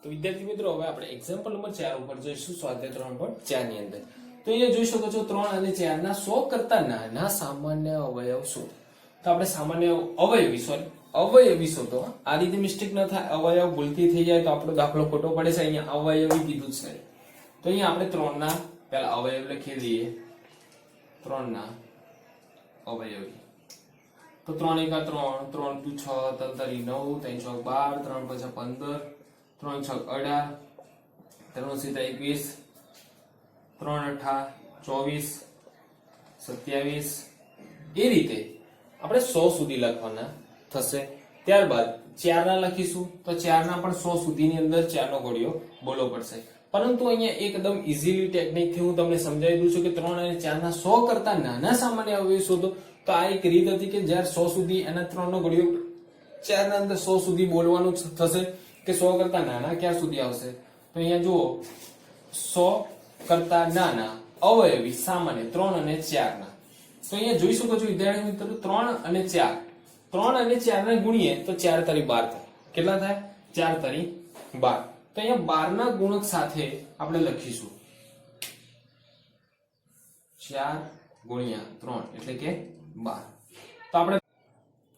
તો વિદ્યાર્થી મિત્રો હવે આપણે એક્ઝામ્પલ નંબર 4 ઉપર જોઈશું સ્વાધ્યાય 3.4 ની અંદર. તો અહીંયા જોઈ શકો છો 3 અને 4 ના 100 કરતા નાના સામાન્ય અવયવ શું? તો આપણે સામાન્ય અવયવી શોધો. આ રીતે મિસ્ટેક ન થાય, અવયવ ભૂલથી થઈ જાય તો આપણો દાખલો ખોટો પડે છે. અહીંયા અવયવી કીધું છે. તો અહીંયા આપણે 3 ના પહેલા અવયવ લખી દઈએ. 3 ના અવયવી તો 3 × 3 3 × 6 3 × 9 3 × 12 3 × 5 15 3 × 6 18 3 × 7 21 3 × 8 24 27 એ રીતે આપણે 100 સુધી લખવાના થશે. ત્યારબાદ 4 ના લખીશું તો 4 ના પણ 100 સુધીની અંદર 4 નો ઘડિયો બોલવો પડશે. પરંતુ અહીંયા એકદમ ઇઝીલી ટેકનિક થી હું તમને સમજાવી દઉં છું કે 3 અને 4 ના 100 કરતા નાના સામાન્ય અવયવ શોધો. તો આ એક રીત હતી કે જ્યારે 100 સુધી એના 3 નો ઘડિયો 4 ના અંદર 100 સુધી બોલવાનું થશે કે 100 કરતા નાના ક્યાં સુધી આવશે. તો અહીંયા જુઓ 100 કરતા નાના અવયવી સામાન્ય 3 અને 4 ના. તો અહીંયા જોઈ શકો છો વિદ્યાર્થી મિત્રો 3 અને 4 3 અને 4 ને ગુણીએ તો 4 × 12 થાય. કેટલા થાય? 4 × 12. તો અહીંયા 12 ના ગુણક સાથે આપણે લખીશું 4 × 3 એટલે કે 12. તો આપણે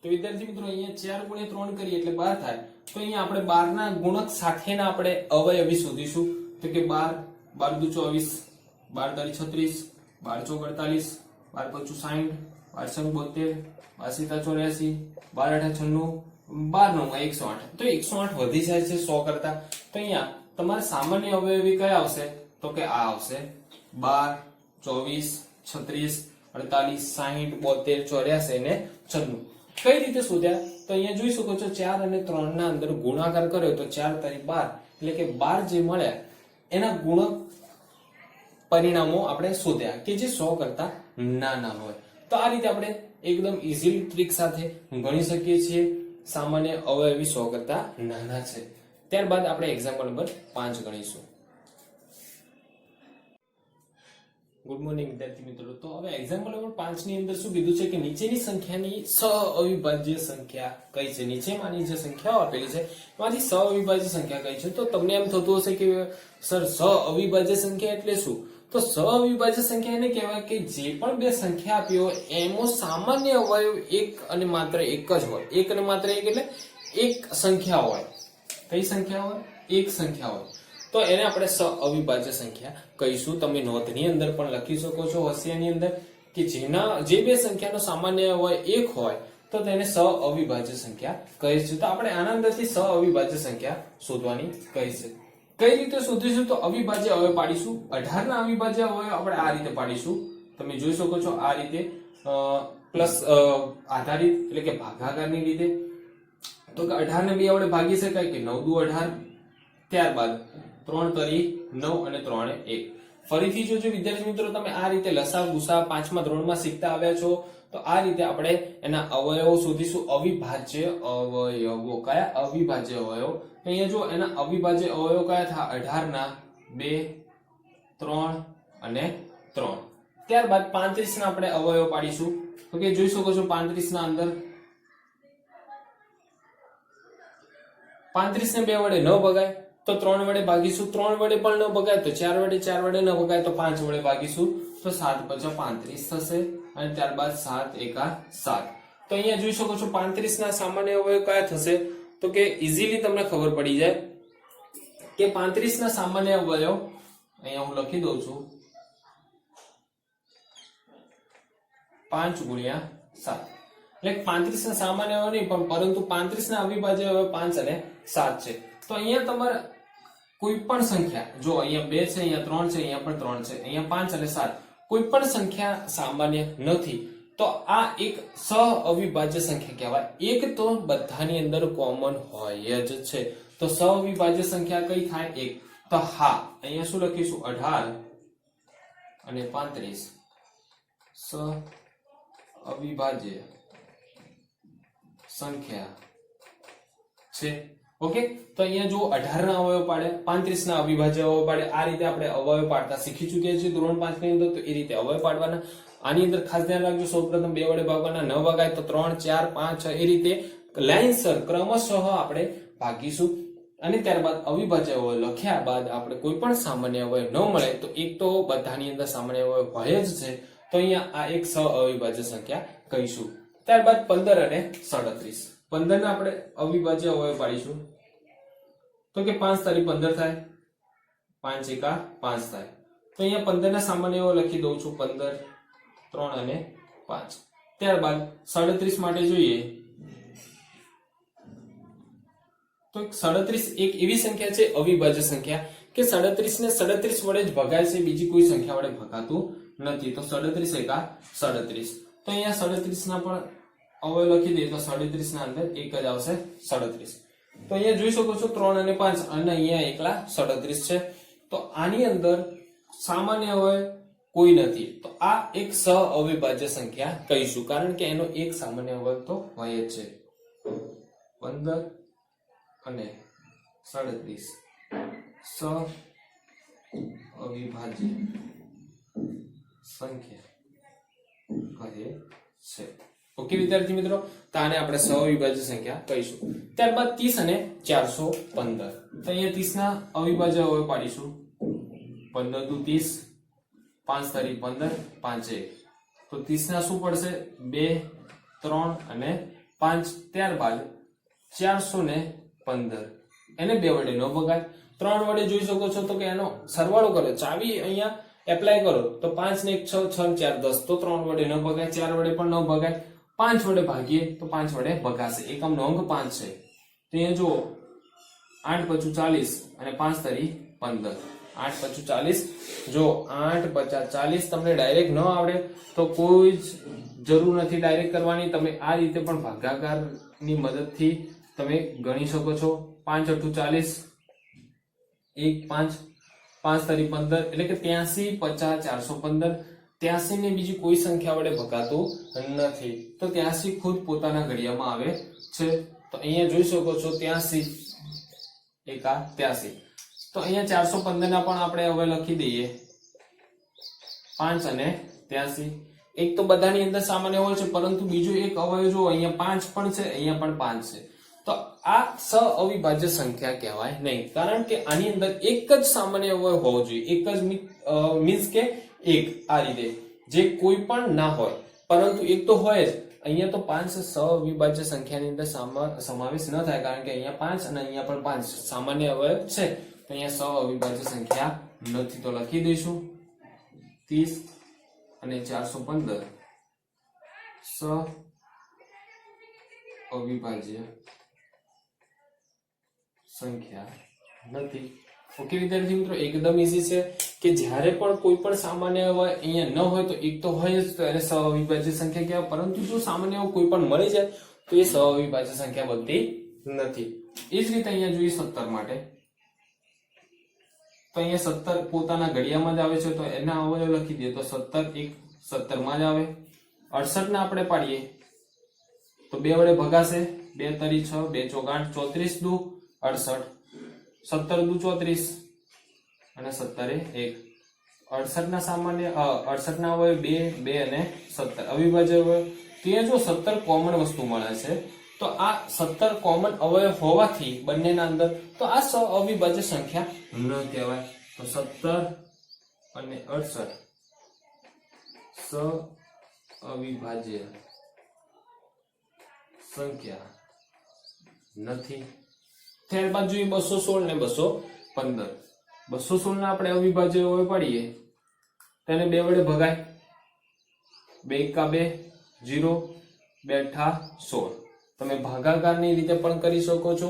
તો વિદ્યાર્થી મિત્રો અહીંયા 4 × 3 કરીએ એટલે 12 થાય. તો અહીંયા આપણે 12 ના ગુણક સાથેના આપણે અવયવી શોધીશું. તો કે 12 12 × 24 12 × 36 12 × 48 12 × 60 12 × 72 12 × 84 12 × 96 12 × 108. તો 108 વધી જાય છે 100 કરતા. તો અહીંયા તમારે સામાન્ય અવયવી કયા આવશે? તો કે આ આવશે 12 24 36 48 60 72 84 ને 96. કઈ રીતે શોધ્યા? તો અહીંયા જોઈ શકો છો 4 અને 3 ના અંદર ગુણાકાર કર્યો તો 4 × 12 એટલે કે 12 જે મળ્યા એના ગુણક પરિણામો આપણે શોધ્યા કે જે 100 કરતા નાના હોય. તો આ રીતે આપણે એકદમ ઇઝી ટ્રીક સાથે ગણી શકીએ છીએ સામાન્ય અવયવી 100 કરતા નાના છે. ત્યારબાદ આપણે એક્ઝામ્પલ નંબર 5 ગણીશું. ગુડ મોર્નિંગ વિદ્યાર્થી મિત્રો. તો હવે એક્ઝામ્પલ નંબર 5 ની અંદર શું કીધું છે કે નીચેની સંખ્યાની સહઅવિભાજ્ય સંખ્યા કઈ છે? નીચેમાંની જે સંખ્યાઓ આપેલી છે એમાંથી સહઅવિભાજ્ય સંખ્યા કઈ છે? તો તમને એમ થતું હશે કે સર સહઅવિભાજ્ય સંખ્યા એટલે શું? તો સહઅવિભાજ્ય સંખ્યા એને કહેવાય કે જે પણ બે સંખ્યા આપી હોય એમાં સામાન્ય અવયવ એક અને માત્ર એક જ હોય. એક અને માત્ર એક એટલે એક સંખ્યા હોય. કઈ સંખ્યા હોય? એક સંખ્યા હોય. તો એને આપણે સહઅવિભાજ્ય સંખ્યા કહીશું. તમે નોંધની અંદર પણ લખી શકો છો હોશિયારની અંદર કે જે બે સંખ્યાનો સામાન્ય હોય એક હોય તો તેને સહઅવિભાજ્ય સંખ્યા કહીશું. તો આપણે આના અંદરથી સહઅવિભાજ્ય સંખ્યા શોધવાની કહીશું. કઈ રીતે શોધીશું? તો અવિભાજ્ય અવયવ પાડીશું. 18 ના અવિભાજ્ય અવયવ આપણે આ રીતે પાડીશું. તમે જોઈ શકો છો આ રીતે પ્લસ આધારિત એટલે કે ભાગાકારની રીતે. તો કે 18 ને 2 વડે ભાગી શકાય કે 9 × 2 = 18. ત્યારબાદ 3 × 9 અને 3 × 1. ફરીથી જોજો વિદ્યાર્થી મિત્રો, તમે આ રીતે લસા ગુસા 5મા ધોરણમાં શીખતા આવ્યા છો. તો આ રીતે આપણે એના અવયવો શોધીશું. અવિભાજ્ય અવયવો. કયા? અવિભાજ્ય અવયવ. અહીંયા જો એના અવિભાજ્ય અવયવો કયા થાય? 18 ના 2 3 અને 3. ત્યારબાદ 35 ના આપણે અવયવ પાડીશું. તો કે જોઈ શકો છો 35 ના અંદર 35 ને 2 વડે ન ભગાય તો 3 વડે ભાગીશું. 3 વડે પણ ન ભગાય તો 4 વડે, 4 વડે ન ભગાય તો 5 વડે ભાગીશું. તો 7 × 5 = 35 થશે. અને ત્યારબાદ 7 × 1 = 7. તો અહીંયા જોઈ શકો છો 35 ના સામાન્ય અવયવ કયા થશે? તો કે ઇઝીલી તમને ખબર પડી જાય કે 35 ના સામાન્ય અવયવ અહીંયા હું લખી દઉં છું 5 × 7. એટલે 35 ના સામાન્ય અવયવ નહીં પણ પરંતુ 35 ના અવિભાજ્ય અવયવ 5 અને 7 છે. તો અહીંયા તમારે કોઈ પણ સંખ્યા, જો અહીંયા 2 છે, અહીંયા 3 છે, અહીંયા પણ 3 છે, અહીંયા 5 અને 7, કોઈ પણ સંખ્યા સામાન્ય નથી તો આ એક સહઅવિભાજ્ય સંખ્યા કહેવાય. એક તો બધાની અંદર કોમન હોય જ છે. તો સહઅવિભાજ્ય સંખ્યા કઈ થાય? એક. તો હા, અહીંયા શું લખીશું? 18 અને 35 સહઅવિભાજ્ય સંખ્યા છે. ઓકે. તો અહીંયા જો 18 ના અવયવ પાડે, 35 ના અવિભાજ્ય અવયવ પાડે. આ રીતે આપણે અવયવ પાડતા શીખી ચૂક્યા છીએ ધોરણ 5 ની અંદર. તો એ રીતે અવયવ પાડવાના. આની અંદર ખાસ ધ્યાન રાખજો, સૌપ્રથમ 2 વડે ભાગવાના, ન ભાગાય તો 3 4 5 6 એ રીતે લાઈનસર ક્રમશઃ આપણે ભાગીશું. અને ત્યારબાદ અવિભાજ્ય અવયવ લખ્યા બાદ આપણે કોઈ પણ સામાન્ય અવયવ ન મળે તો એક તો બધાની અંદર સામાન્ય અવયવ હોય જ છે, તો અહીંયા આ એક અવિભાજ્ય સંખ્યા કહીશું. ત્યારબાદ 15 અને 37. 15 ના આપણે અવિભાજ્ય અવયવ પાડીશું તો કે 5 તારી 15 થાય, 5 એકા 5 થાય. તો અહીંયા 15 ના સામાન્ય અવયવ લખી દઉં છું, 15, 3 અને 5. ત્યારબાદ 37 માટે જોઈએ તો 37 એક એવી સંખ્યા છે અવિભાજ્ય સંખ્યા કે 37 ને 37 વડે જ ભગાય છે, બીજી કોઈ સંખ્યા વડે ભગાતું નથી. તો 37 એકા 37. તો અહીંયા 37 ના પણ અવયવ લખી દઈએ તો 37 ના અંદર એક જ આવશે 37. તો અહીંયા જોઈ શકો છો 3 અને 5 અને અહીંયા એકલા 37 છે. તો આની અંદર સામાન્ય અવયવ કોઈ નથી, તો આ એક અવિભાજ્ય સંખ્યા કહીશું, કારણ કે એનો એક સામાન્ય અવયવ તો હોય જ છે. 15 અને 37 અવિભાજ્ય સંખ્યા કહે છે. ઓકે વિદ્યાર્થી મિત્રો, તો આને આપણે અવિભાજ્ય સંખ્યા કહીશું. ત્યારબાદ 30 અને 415. તો અહીંયા 30 ના અવિભાજ્ય અવયવ પાડીશું. 15 દુ 30, 5 તારી 15, 5 1. તો 30 ના શું પડશે? 2, 3 અને 5. ત્યારબાદ 415. એને 2 વડે ન ભગાય. 3 વડે જોઈ શકો છો તો કે એનો સરવાળો કરો, ચાવી અહીંયા એપ્લાય કરો તો 5 ને 1 6, 6 ને 4 10. તો 3 વડે ન ભગાય, 4 વડે પણ ન ભગાય. 5 વડે ભાગીએ તો 5 વડે ભગાશે. એકમનો અંક 5 છે. તો અહીંયા જુઓ 8 પચું 40 અને 5 તારી 15. 8 પચું 40. જો 8 50 40 તમને ડાયરેક્ટ ન આવડે તો કોઈ જ જરૂર નથી ડાયરેક્ટ કરવાની. તમે આ રીતે પણ ભાગાકારની મદદથી તમે ગણી શકો છો. 5 8 40, 1 5, 5 તારી 15 એટલે કે 83 50 415. 83 ને બીજી કોઈ સંખ્યા વડે ભગાતું નથી, તો 83 ખુદ પોતાના ઘડિયામાં આવે છે. તો અહીંયા જોઈ શકો છો 83 એકા 83. તો અહીંયા 415 ના પણ આપણે હવે લખી દઈએ 5 અને 83. એક તો બધાની અંદર સામાન્ય હોય છે, પરંતુ બીજો એક અવયવ જો અહીંયા 5 પણ છે, અહીંયા પણ 5 છે. તો આ અવિભાજ્ય સંખ્યા કહેવાય નહીં, કારણ કે આની અંદર એક જ સામાન્ય અવયવ હોવો જોઈએ. એક જ મીન્સ કે એક આ રીતે જે કોઈ પણ ના હોય, પરંતુ એક તો હોય જ. અહીંયા તો 5 અવિભાજ્ય સંખ્યાની અંદર સમાવેશ ન થાય, કારણ કે અહીંયા 5 અને અહીંયા પણ 5 સામાન્ય અવયવ છે. તો અહીંયા અવિભાજ્ય સંખ્યા નથી, તો લખી દઈશું 30 અને 415 અવિભાજ્ય સંખ્યા નથી. ઓકે વિદ્યાર્થી મિત્રો, એકદમ ઈઝી છે કે જ્યારે પણ કોઈ પણ સામાન્ય અવયવ અહીંયા ન હોય તો એક તો હોય જ, તો એને અવિભાજ્ય સંખ્યા કહેવાય. પરંતુ જો સામાન્ય અવયવ કોઈ પણ મળી જાય તો એ અવિભાજ્ય સંખ્યા બનતી નથી. એ જ રીતે અહીંયા જોઈએ 17 માટે. તો અહીંયા 17 પોતાના ઘડિયામાં જ આવે છે, તો એના અવયવ લખી દઈએ તો 17 1 17 માં જ આવે. 68 ના આપણે પાડીએ તો 2 વડે ભગાશે. 2 તરી 6, 2 ચોક 8, 34 દુ 68, 17 દુ 34 અને 17 1. 68 ના સામાન્ય 68 ના અવયવ 2 2 અને 17 અવિભાજ્ય અવયવ. ત્યાં જો 17 કોમન વસ્તુ મળે છે, તો આ 17 કોમન અવયવ હોવાથી બંનેના અંદર તો આ અવિભાજ્ય સંખ્યા ન કહેવાય. તો 17 અને 68 અવિભાજ્ય સંખ્યા નથી. ત્યારબાદ જોઈએ 216 ને 215. 216 ના આપણે અવિભાજ્ય અવયવ પાડીએ તેને 2 વડે ભગાય. 2 એકા 2 0, 2 અઠા 16. તમે ભાગાકારની રીતે પણ કરી શકો છો,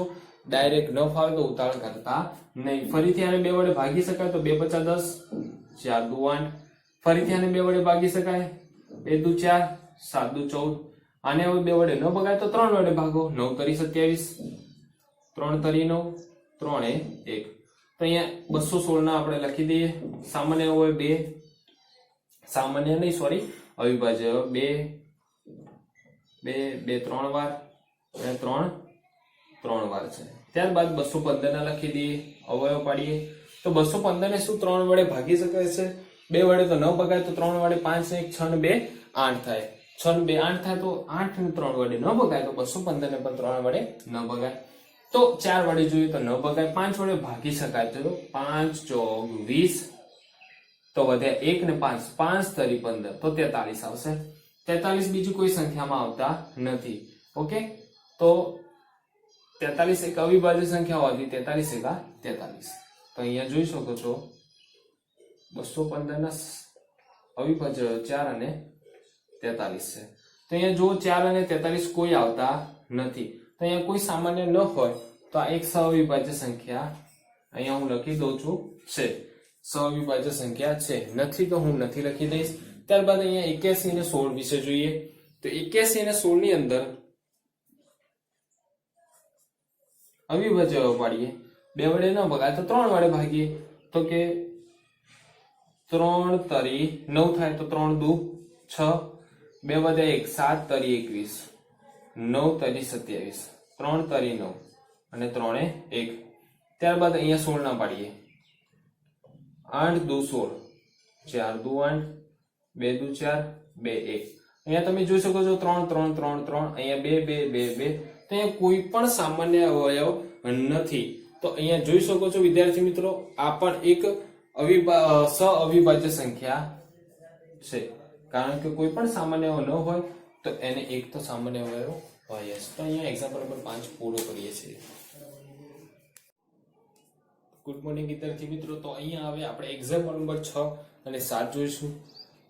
ડાયરેક્ટ ન ફાવે તો ઉતાવળ કરતા નહીં. ફરીથી આને 2 વડે ભાગી શકાય તો 2 50 10, 4 દુ 8. ફરીથી આને 2 વડે ભાગી શકાય 2 દુ 4, 7 દુ 14. આને હવે 2 વડે ન ભગાય તો 3 વડે ભાગો. 9 તરી 27, 3 તરી 9, 3 એ 1. તો અહીંયા 216 ના આપણે લખી દઈએ. સામાન્ય હોય 2, સામાન્ય નહીં સોરી અવિભાજ્ય 2 2 2 3 વાર અને 3 3 વાર છે. ત્યારબાદ 215 ના લખી દઈએ, અવયવ પાડીએ તો 215 ને શું 3 વડે ભાગી શકાય છે? 2 વડે તો ન ભગાય, તો 3 વડે 5 ને 1 6 ને 2 8 થાય. 6 ને 2 8 થાય, તો 8 ને 3 વડે ન ભગાય, તો 215 ને પણ 3 વડે ન ભગાય. તો 4 વડે જોઈએ તો 9 બગાય, 5 વડે ભાગી શકાય તો 5 ચોક 20, તો વધ્યા 1 ને 5, 5 તરી 15, તો 43 આવશે. 43 બીજી કોઈ સંખ્યામાં આવતા નથી. ઓકે, તો 43 એક અવિભાજ્ય સંખ્યા હોવાથી 43 એકા 43. તો અહીંયા જોઈ શકો છો 215 ના અવિભાજ્ય 4 અને 43 છે. તો અહીંયા જો 4 અને 43 કોઈ આવતા નથી, તો અહીંયા કોઈ સામાન્ય ન હોય તો આ એક સઅવિભાજ્ય સંખ્યા અહીંયા હું લખી દઉં છું છે, સઅવિભાજ્ય સંખ્યા છે. નથી તો હું નથી લખી દઈશ. ત્યારબાદ અહીંયા 81 અને 16 વિશે જોઈએ. તો 81 અને 16 ની અંદર અવિભાજ્ય પાડીએ, 2 વડે ન ભગાય તો 3 વડે ભાગીએ, તો કે 3 તરી 9 થાય તો 3 દુ 6, 2 વધ્યા 1, 7 તરી 21, 9 તરી 27, 3 તરી 9 અને 3 એ 1. ત્યારબાદ અહીંયા 16 ના પાડીએ, 8 દુ 16, 4 દુ 8, 2 દુ 4, 2 1. અહીંયા તમે જોઈ શકો છો 3 3 3 3, અહીંયા 2 2 2 2. તો અહીંયા કોઈ પણ સામાન્ય અવયવ નથી. તો અહીંયા જોઈ શકો છો વિદ્યાર્થી મિત્રો, આ પણ એક સઅવિભાજ્ય સંખ્યા છે, કારણ કે કોઈ પણ સામાન્ય અવયવ ન હોય તો એને એક તો સામાન્ય અવયવ હોય જ. તો અહીંયા એક્ઝામ્પલ નંબર 5 પૂરો કરીએ છીએ. ગુડ મોર્નિંગ વિદ્યાર્થી મિત્રો. તો અહીંયા હવે આપણે એક્ઝામ્પલ નંબર 6 અને 7 જોઈશું.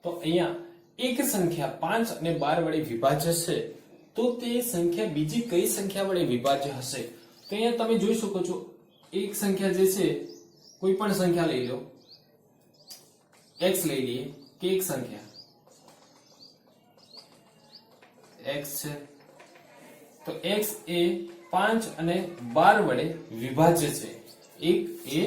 તો અહીંયા એક સંખ્યા 5 અને 12 વડે વિભાજ્ય છે, તો તે સંખ્યા બીજી કઈ સંખ્યા વડે વિભાજ્ય હશે? તો અહીંયા તમે જોઈ શકો છો એક સંખ્યા જે છે, કોઈ પણ સંખ્યા લઈ લો, x લઈ લઈએ કે એક સંખ્યા x છે, તો x એ 5 અને 12 વડે વિભાજ્ય છે. એક એ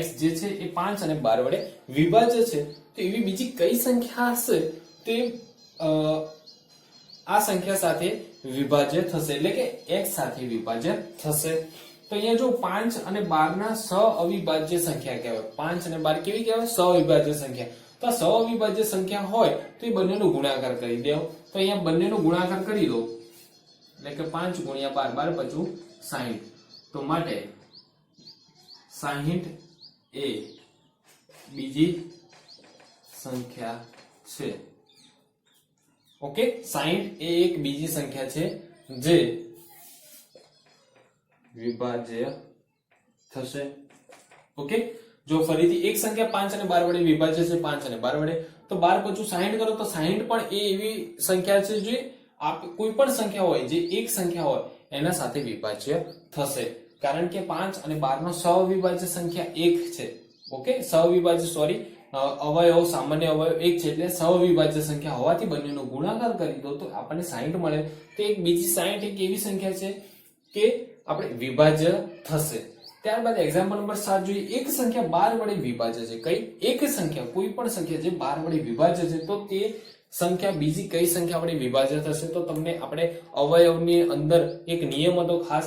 x જે છે એ 5 અને 12 વડે વિભાજ્ય છે, તો એવી બીજી કઈ સંખ્યા હશે તે આ સંખ્યા સાથે વિભાજ્ય થશે, એટલે કે x સાથે વિભાજ્ય થશે. તો અહીંયા જો 5 અને 12 ના સઅવિભાજ્ય સંખ્યા કહેવાય. 5 અને 12 કેવી કહેવાય? સઅવિભાજ્ય સંખ્યા. તો આ સઅવિભાજ્ય સંખ્યા હોય તો એ બંનેનો ગુણાકાર કરી દેવો. તો અહીંયા બંનેનો ગુણાકાર કરી દો, એટલે કે 5 ગુણ્યા 12, 12 પચું 60. તો માટે 60 એ બીજી સંખ્યા છે. ઓકે, 60 એ એક બીજી સંખ્યા છે જે વિભાજ્ય થશે. ઓકે, જો ફરીથી એક સંખ્યા 5 અને 12 વડે વિભાજ્ય છે, 5 અને 12 વડે, તો 12 પચું 60 કરો તો 60 પણ એ એવી સંખ્યા છે જે કોઈ પણ સંખ્યા હોય જે એક સંખ્યા હોય એના સાથે વિભાજ્ય થશે, કારણ કે 5 અને 12 નો સઅવિભાજ્ય સંખ્યા 1 છે. ઓકે, સઅવિભાજ્ય સોરી અવયવ સામાન્ય અવયવ 1 છે, એટલે સઅવિભાજ્ય સંખ્યા હોવાથી બંનેનો ગુણાકાર કરી દો તો આપણને 60 મળે. તો એક બીજી 60 એક એવી સંખ્યા છે કે આપણે વિભાજ્ય થશે. ત્યારબાદ એક્ઝામ્પલ નંબર 7 જોઈએ. એક સંખ્યા 12 વડે વિભાજ્ય છે. કઈ? એક સંખ્યા, કોઈ પણ સંખ્યા જે 12 વડે વિભાજ્ય છે, તો તે સંખ્યા બીજી કઈ સંખ્યા વડે વિભાજ્ય થશે? તો તમને આપણે અવયવની અંદર એક નિયમ હતો ખાસ,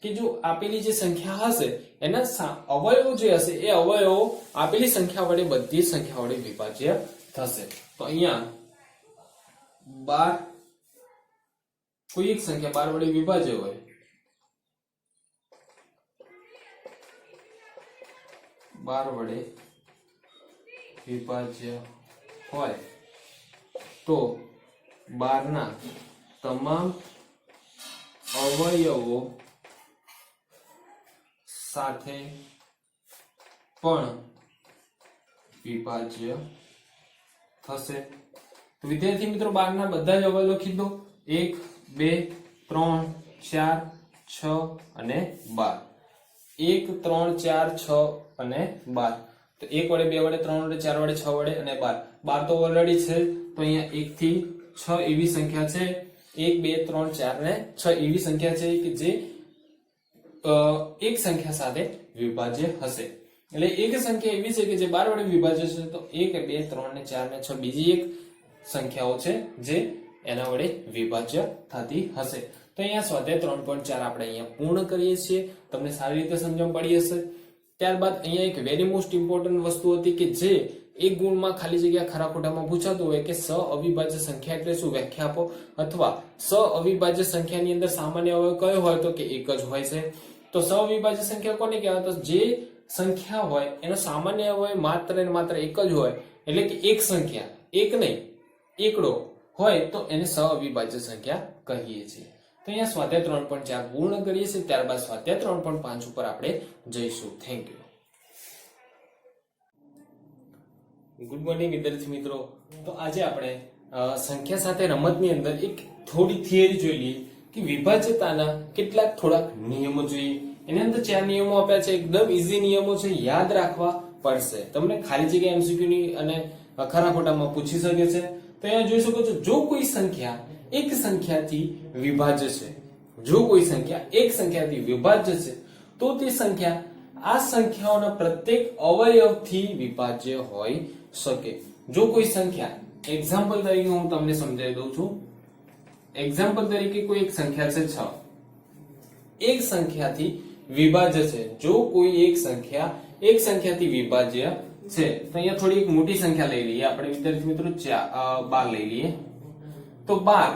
કે જો આપેલી જે સંખ્યા હશે એના અવયવો જે હશે એ અવયવો આપેલી સંખ્યા વડે બધી સંખ્યા વડે વિભાજ્ય થશે. તો અહીંયા 12 કોઈ એક સંખ્યા 12 વડે વિભાજ્ય હોય, 12 વડે વિભાજ્ય હોય તો 12 ના તમામ અવયવો સાથે પણ વિભાજ્ય થશે. તો વિદ્યાર્થી મિત્રો 12 ના બધા જ અવયવ લખી દો. 1 2 3 4 6 અને 12. 1 3 4 6 અને 12. તો 1 વડે 2 વડે 3 વડે 4 વડે 6 વડે અને 12. 12 તો ઓલરેડી છે, તો અહીંયા 1 થી 6 એવી સંખ્યા છે. 1 2 3 4 અને 6 એવી સંખ્યા છે કે જે એક સંખ્યા સાથે વિભાજ્ય હશે. એટલે એક સંખ્યા એવી છે કે જે 12 વડે વિભાજ્ય છે, તો 1 2 3 અને 4 અને 6 બીજી એક સંખ્યાઓ છે જે એના વડે વિભાજ્ય થતી હશે. તો અહીંયા સ્વાધ્યાય 3.4 આપણે અહીંયા પૂર્ણ કરીએ છીએ. તમને સારી રીતે સમજણ પડી હશે. ત્યારબાદ અહીંયા એક વેરી મોસ્ટ ઇમ્પોર્ટન્ટ વસ્તુ હતી કે જે એક ગુણમાં ખાલી જગ્યા ખરા ખોટામાં પૂછાતું હોય કે સઅવિભાજ્ય સંખ્યા એટલે શું, વ્યાખ્યા આપો. અથવા સઅવિભાજ્ય સંખ્યાની અંદર સામાન્ય અવયવ કયો હોય તો કે એક જ હોય છે. તો સઅવિભાજ્ય સંખ્યા કોને કહેવાય? તો જે સંખ્યા હોય એનો સામાન્ય અવયવ માત્ર ને માત્ર એક જ હોય, એટલે કે એક સંખ્યા, એક નહીં એકડો હોય તો એને સઅવિભાજ્ય સંખ્યા કહીએ છીએ. તો અહીંયા સ્વાધ્યાય 3.4 પૂર્ણ કરીએ છીએ. ત્યારબાદ સ્વાધ્યાય 3.5 ઉપર આપણે જઈશું. Thank you. ગુડ મોર્નિંગ વિદ્યાર્થી મિત્રો. તો આજે આપણે સંખ્યા સાથે રમતની અંદર એક થોડી થિયરી જોઈ લઈએ કે વિભાજ્યતાના કેટલાક થોડાક નિયમો જોઈએ. એની અંદર 4 નિયમો આપ્યા છે. એકદમ ઈઝી નિયમો છે, યાદ રાખવા પડશે. તમને ખાલી જગ્યા MCQ ની અને ખરા ખોટામાં પૂછી શકે છે. તો અહીંયા જોઈ શકો છો, જો કોઈ સંખ્યા એક સંખ્યાથી વિભાજ્ય છે, જો કોઈ સંખ્યા એક સંખ્યાથી વિભાજ્ય છે, તો તે સંખ્યા આ સંખ્યાઓના પ્રત્યેક અવયવથી વિભાજ્ય હોઈ શકે. જો કોઈ સંખ્યા, એક્ઝામ્પલ તરીકે હું તમને સમજાવી દઉં છું. એક્ઝામ્પલ તરીકે કોઈ એક સંખ્યા છે 6, એક સંખ્યાથી વિભાજ્ય છે. જો કોઈ એક સંખ્યાથી વિભાજ્ય છે, તો અહીંયા થોડી એક મોટી સંખ્યા લઈ લઈએ આપણે વિદ્યાર્થી મિત્રો, 12 લઈ લઈએ. તો 12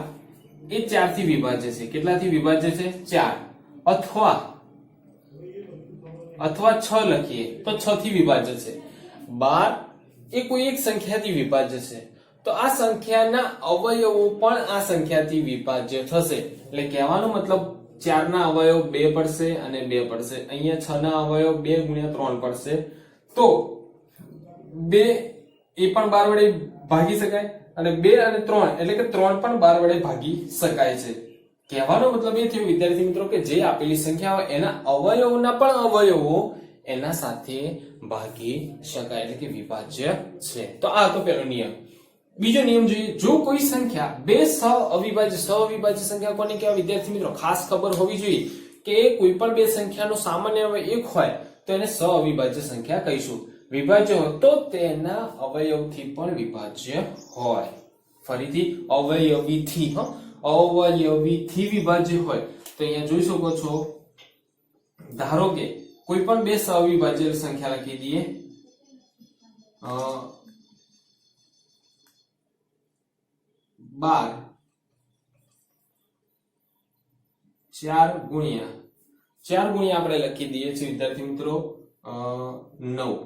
એ 4 થી વિભાજ્ય છે. કેટલાથી વિભાજ્ય છે? 4. અથવા 6 લખીએ તો 6 થી વિભાજ્ય છે. 12 એ કોઈ એક સંખ્યાથી વિભાજ્ય છે, તો આ સંખ્યાના અવયવો પણ આ સંખ્યાથી વિભાજ્ય થશે. એટલે કહેવાનો મતલબ 4 ના અવયવ 2 પડશે અને 2 પડશે. અહીંયા 6 ના અવયવ 2 ગુણ્યા 3 પડશે. તો 2 એ પણ 12 વડે ભાગી શકાય અને 2 અને 3 એટલે કે 3 પણ 12 વડે ભાગી શકાય છે. કહેવાનો મતલબ એ થયો વિદ્યાર્થી મિત્રો કે જે આપેલી સંખ્યા હોય એના અવયવોના પણ અવયવો એના સાથે ભાગી શકાય, એટલે કે વિભાજ્ય છે. તો આ તો પહેલો નિયમ. બીજો નિયમ જોઈએ. જો કોઈ સંખ્યા બે સઅવિભાજ્ય સંખ્યા કોને કહેવાય વિદ્યાર્થી મિત્રો? ખાસ ખબર હોવી જોઈએ કે કોઈ પણ બે સંખ્યાનો સામાન્ય અવયવ એક હોય તો એને સઅવિભાજ્ય સંખ્યા કહીશું. વિભાજ્ય હોય તો તેના અવયવથી પણ વિભાજ્ય હોય. ફરીથી અવયવીથી વિભાજ્ય હોય. તો અહીંયા જોઈ શકો છો, ધારો કે કોઈ પણ બે સઅવિભાજ્ય સંખ્યા લખી દઈએ. 12 4 ગુણ્યા આપણે લખી દઈએ છીએ વિદ્યાર્થી મિત્રો 9.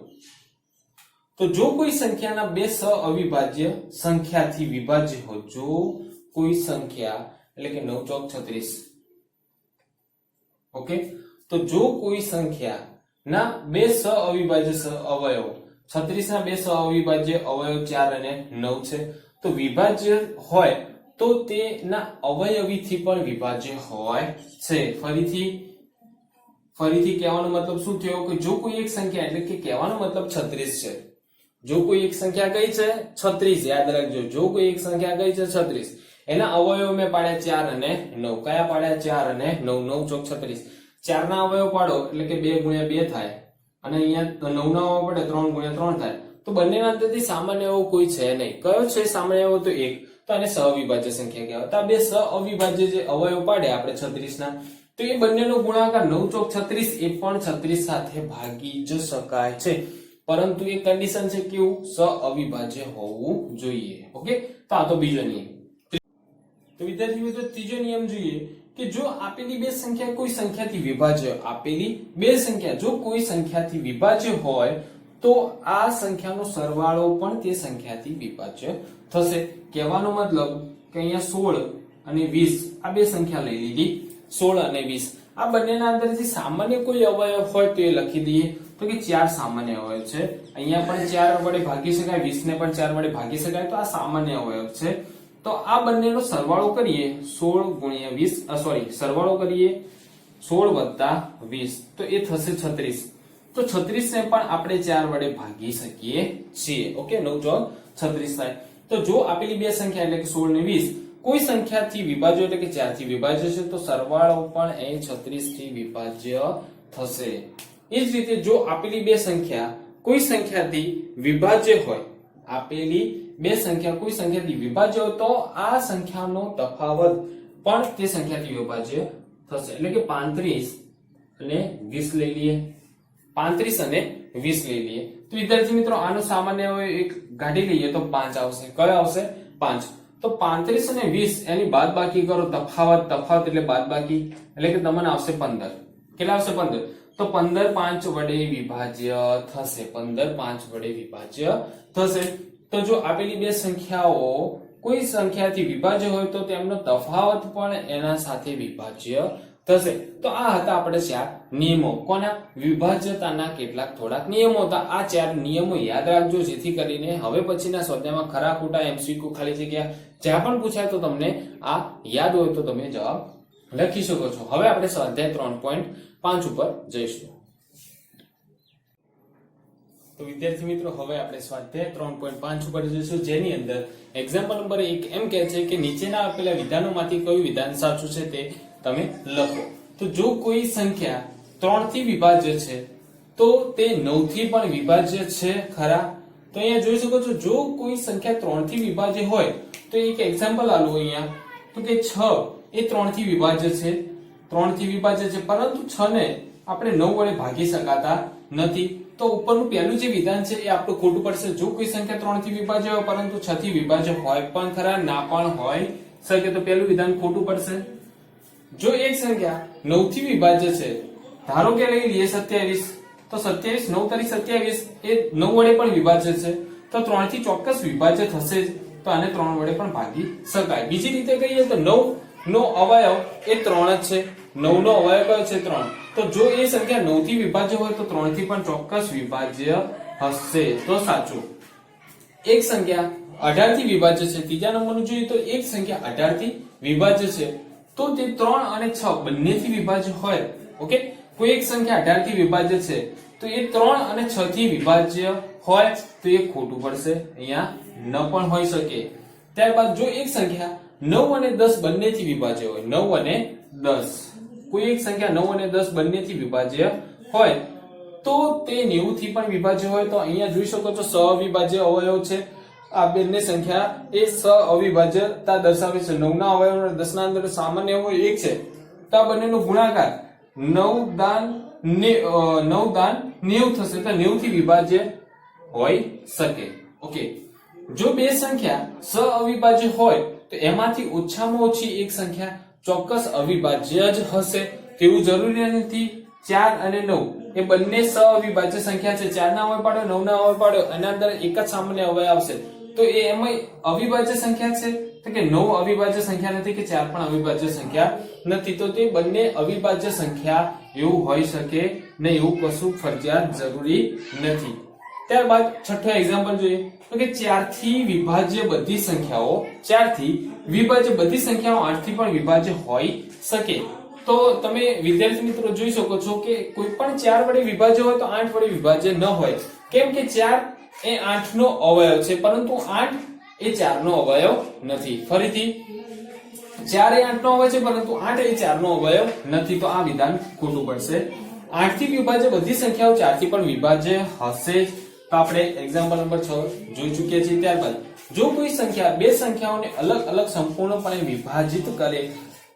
તો જો કોઈ સંખ્યાના બે સઅવિભાજ્ય સંખ્યાથી વિભાજ્ય હોય, જો કોઈ સંખ્યા એટલે કે 9 ચોક 36, ઓકે, તો જો કોઈ સંખ્યા ના બે સઅવિભાજ્ય અવયવ 36 ના બે સઅવિભાજ્ય અવયવ 4 અને 9 છે, તો વિભાજ્ય હોય તો તેના અવયવીથી પણ વિભાજ્ય હોય છે. ફરીથી કહેવાનો મતલબ શું થયો કે જો કોઈ એક સંખ્યા, એટલે કે કહેવાનો મતલબ 36 છે. જો કોઈ એક સંખ્યા કઈ છે? 36. યાદ રાખજો, જો કોઈ એક સંખ્યા કઈ છે? 36. એના અવયવ મેં પાડ્યા 4 અને 9. કયા પાડ્યા? 4 અને 9. 9 ચોક 36. 4 ના અવયવ પાડો એટલે કે 2 ગુણ્યા 2 થાય અને અહીંયા 9 ના અવયવ પડે 3 ગુણ્યા 3 થાય. તો બંનેના અંદરથી સામાન્ય અવયવ કોઈ છે નહીં. કયો છે સામાન્ય અવયવ? તો 1. તો આને સઅવિભાજ્ય સંખ્યા કહેવાય. તો આ બે સઅવિભાજ્ય જે અવયવ પાડે આપણે 36 ના, તો એ બંનેનો ગુણાકાર 9 ચોક 36 એ પણ 36 સાથે ભાગી જ શકાય છે, પરંતુ એ કન્ડિશન છે કેવું? સઅવિભાજ્ય હોવું જોઈએ. ઓકે, તો આ તો બીજો નિયમ. તો વિદ્યાર્થી મિત્રો ત્રીજો નિયમ જોઈએ કે જો આપેલી બે સંખ્યા કોઈ સંખ્યાથી વિભાજ્ય, જો કોઈ સંખ્યાથી વિભાજ્ય હોય તો આ સંખ્યાનો સરવાળો પણ તે સંખ્યાથી વિભાજ્ય થશે. કહેવાનો મતલબ કે અહીંયા 16 અને 20 આ બે સંખ્યા લઈ લીધી. 16 અને 20 આ બંનેના અંદરથી સામાન્ય કોઈ અવયવ હોય તો એ લખી દઈએ. તો કે 4 સામાન્ય અવયવ છે. અહીંયા પણ 4 વડે ભાગી શકાય, 20 ને પણ 4 વડે ભાગી શકાય, તો આ સામાન્ય અવયવ છે. તો આ બંનેનો સરવાળો કરીએ 16 ગુણ્યા 20, સરવાળો કરીએ 16 વત્તા 20 તો એ થશે 36. તો 36 ને પણ આપણે 4 વડે ભાગી શકીએ છીએ. ઓકે, 9 ચોક 36 થાય. તો જો આપેલી બે સંખ્યા એટલે કે 16 ને 20 કોઈ સંખ્યાથી વિભાજ્ય એટલે કે 4 થી વિભાજ્ય છે, તો સરવાળો પણ એ 36 થી વિભાજ્ય થશે. એ જ રીતે જો આપેલી બે સંખ્યા કોઈ સંખ્યાથી વિભાજ્ય હોય, કોઈ સંખ્યાથી વિભાજ્ય હોય તો આ સંખ્યાનો તફાવત પણ તે સંખ્યાથી વિભાજ્ય થશે. એટલે કે 35 અને 20 લઈ લઈએ. 35 અને 20 લઈ લઈએ. તો વિદ્યાર્થી મિત્રો આનો સામાન્ય એક કાઢી લઈએ તો 5 આવશે. કયો આવશે? 5. તો 35 અને 20 એની બાદબાકી કરો, તફાવત એટલે બાદબાકી, એટલે કે તમને આવશે 15. કેટલા આવશે 15 તો 15 5 વડે વિભાજ્ય થશે 15 5 વડે વિભાજ્ય થશે તો જો આપેલી બે સંખ્યાઓ કોઈ સંખ્યાથી વિભાજ્ય હોય તો તેમનો તફાવત પણ એના સાથે વિભાજ્ય થશે તો આ હતા આપણે ચાર નિયમો કોના વિભાજ્યતાના કેટલાક થોડાક નિયમો હતા આ ચાર નિયમો યાદ રાખજો જેથી કરીને હવે પછીના સ્વાધ્યાયમાં ખરા ખોટા એમસીક્યુ ખાલી જગ્યા જ્યાં પણ પૂછાય તો તમને આ યાદ હોય તો તમે જવાબ લખી શકો છો હવે આપણે સ્વાધ્યાય 3.5 ઉપર જઈશું તો વિદ્યાર્થી મિત્રો હવે આપણે સ્વાધ્યાય 3.5 ઉપર જઈશું જેની અંદર એક્ઝામ્પલ નંબર 1 એમ કહે છે કે નીચેના આપેલા વિધાનોમાંથી કયું વિધાન સાચું છે તે તમે લખો તો જો કોઈ સંખ્યા 3 થી વિભાજ્ય છે તો તે 9 થી પણ વિભાજ્ય છે ખરા તો અહીંયા જોઈ શકો છો જો કોઈ સંખ્યા 3 થી વિભાજ્ય હોય તો એક એક્ઝામ્પલ આલું અહીંયા તો કે 6 એ 3 થી વિભાજ્ય છે 3 થી વિભાજ્ય છે પરંતુ 6 ને આપણે 9 વડે ભાગી શકાતા નથી તો ઉપરનું પહેલું જે વિધાન છે એ આપણું ખોટું પડશે જો કોઈ સંખ્યા 3 થી વિભાજ્ય હોય પરંતુ 6 થી વિભાજ્ય હોય પણ ખરા ના પણ હોય શકે તો પહેલું વિધાન ખોટું પડશે જો એક સંખ્યા 9 થી વિભાજ્ય છે ધારો કે લઈ લઈએ 27 તો 27 9 તારી 27 એ 9 વડે પણ વિભાજ્ય છે તો 3 થી ચોક્કસ વિભાજ્ય થશે જ તો આને 3 વડે પણ ભાગી શકાય બીજી રીતે કહીએ તો 9 નો અવયવ એ 3 જ છે 9 નો અવયવ કયો છે 3 તો જો એ સંખ્યા 9 થી વિભાજ્ય હોય તો 3 થી પણ ચોક્કસ વિભાજ્ય હશે તો સાચું એક સંખ્યા 18 થી વિભાજ્ય છે ત્રીજા નંબરનું જોઈએ તો એક સંખ્યા 18 થી વિભાજ્ય છે તો તે 3 અને 6 બંનેથી વિભાજ્ય હોય ઓકે કોઈ એક સંખ્યા 18 થી વિભાજ્ય છે તો એ 3 અને 6 થી વિભાજ્ય હોય તો એ ખોટું પડશે અહીંયા ન પણ હોઈ શકે ત્યારબાદ જો એક સંખ્યા 9 અને 10 બંનેથી વિભાજ્ય હોય 9 અને 10 કોઈ એક સંખ્યા 9 અને 10 બંનેથી વિભાજ્ય હોય તો તે 90 થી પણ વિભાજ્ય હોય તો અહીંયા જોઈ શકો છો સહવિભાજ્ય અવયવ છે આ બંને સંખ્યા એ સહઅવિભાજ્યતા દર્શાવે છે 9 ના અવયવ અને 10 ના અંદર સામાન્ય અવયવ 1 છે તો આ બંનેનો ગુણાકાર 9 દાન 90 થશે તો 90 થી વિભાજ્ય હોઈ શકે ઓકે જો બે સંખ્યા સહઅવિભાજ્ય હોય તો એમાંથી ઓછામાં ઓછી એક સંખ્યા ચોક્કસ અવિભાજ્ય જ હશે તેવું જરૂરી નથી 4 અને 9 એ બંને સહઅવિભાજ્ય સંખ્યા છે 4 ના અવયવ પાડો 9 ના અવયવ પાડો એના અંદર એક જ સામાન્ય અવયવ આવશે તો એ એમાં અવિભાજ્ય સંખ્યા છે તો કે 9 અવિભાજ્ય સંખ્યા નથી કે 4 પણ અવિભાજ્ય સંખ્યા નથી તો તે બંને અવિભાજ્ય સંખ્યા એવું હોઈ શકે ને એવું કશું ફરજિયાત જરૂરી નથી ત્યારબાદ છઠ્ઠો એક્ઝામ્પલ જોઈએ તો કે 4 થી વિભાજ્ય બધી સંખ્યાઓ 4 થી વિભાજ્ય બધી સંખ્યાઓ 8 થી પણ વિભાજ્ય હોઈ શકે તો તમે વિદ્યાર્થી મિત્રો જોઈ શકો છો કે કોઈ પણ 4 વડે વિભાજ્ય હોય તો 8 વડે વિભાજ્ય ન હોય કેમ કે 4 એ 8 નો અવયવ છે પરંતુ 8 એ 4 નો અવયવ નથી ફરીથી 4 એ 8 નો અવયવ છે પરંતુ 8 એ 4 નો અવયવ નથી તો આ વિધાન ખોટું પડશે 8 થી વિભાજ્ય બધી સંખ્યાઓ 4 થી પણ વિભાજ્ય હશે તો આપણે એક્ઝામ્પલ નંબર 6 જોઈ ચૂક્યા છીએ ત્યારબાદ જો કોઈ સંખ્યા બે સંખ્યાઓને અલગ અલગ સંપૂર્ણપણે વિભાજિત કરે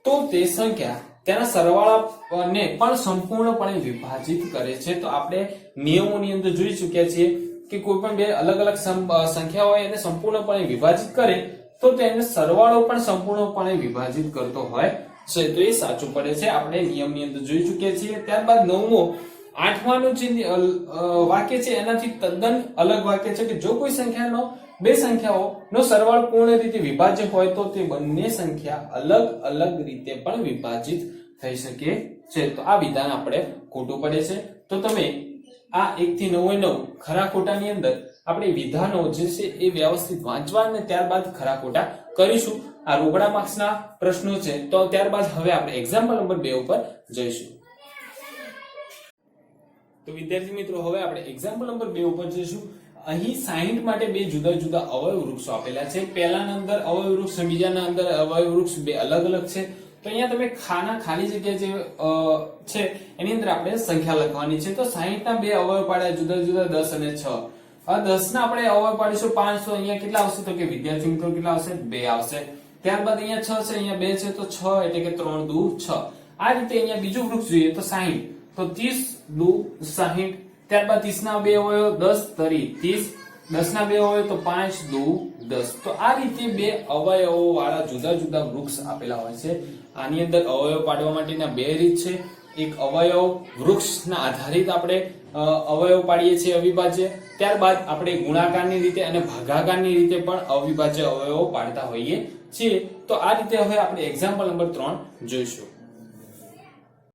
તો તે સંખ્યા તેના સરવાળાને પણ સંપૂર્ણપણે વિભાજિત કરે છે તો આપણે નિયમોની અંદર જોઈ ચૂક્યા છીએ કે કોઈ પણ બે અલગ અલગ સંખ્યા હોય એને સંપૂર્ણપણે વિભાજિત કરે તો તેને સરવાળો પણ સંપૂર્ણપણે વિભાજિત કરતો હોય છે તો એ સાચું પડે છે આપણે નિયમની અંદર જોઈ ચૂક્યા છીએ ત્યારબાદ નવમો આઠમાનું જે વાક્ય છે એનાથી તદ્દન અલગ વાક્ય છે કે જો કોઈ સંખ્યાનો બે સંખ્યાઓનો સરવાળો પૂર્ણ રીતે વિભાજ્ય હોય તો તે બંને સંખ્યા અલગ અલગ રીતે પણ વિભાજિત થઈ શકે છે તો આ વિધાન આપણે ખોટું પડે છે તો તમે આ 1 થી 9 ખરા ખોટાની અંદર આપણે વિધાનો જે છે એ વ્યવસ્થિત વાંચવા અને ત્યારબાદ ખરા ખોટા કરીશું આ રોકડા માર્ક્સના પ્રશ્નો છે તો ત્યારબાદ હવે આપણે એક્ઝામ્પલ નંબર 2 ઉપર જઈશું તો વિદ્યાર્થી મિત્રો હવે આપણે એક્ઝામ્પલ નંબર 2 ઉપર જઈશું અહીં 60 માટે બે જુદા જુદા અવયવ વૃક્ષો આપેલા છે પહેલાના અંદર અવયવ વૃક્ષ બીજાના અંદર અવયવ વૃક્ષ બે અલગ અલગ છે તો અહીંયા તમે ખાલી જગ્યા જે છે એની અંદર આપણે સંખ્યા લખવાની છે તો 60 ના બે અવયવ પાડ્યા જુદા જુદા 10 અને 6 આ 10 ના આપણે અવયવ પાડીશું 5 તો અહીંયા કેટલા આવશે તો કે વિદ્યાર્થી મિત્રો કેટલા આવશે 2 આવશે ત્યારબાદ અહીંયા 6 છે અહીંયા 2 છે તો 6 એટલે કે 3 દુ 6 આ રીતે અહીંયા બીજું વૃક્ષ જોઈએ તો 60 તો 30 દુ 60 ત્યારબાદ 30 ના બે અવયવ 10 તરી 30 10 ના બે અવયવ તો 5 દુ 10 તો આ રીતે બે અવયવો વાળા જુદા જુદા વૃક્ષ આપેલા હોય છે આની અંદર અવયવ પાડવા માટેના બે રીત છે એક અવયવ વૃક્ષના આધારિત આપણે અવયવ પાડીએ છીએ અવિભાજ્ય. ત્યારબાદ આપણે ગુણાકારની રીતે અને ભાગાકારની રીતે પણ અવિભાજ્ય અવયવો પાડતા હોઈએ છીએ. તો આ રીતે હવે આપણે એક્ઝામ્પલ નંબર 3 જોઈશું.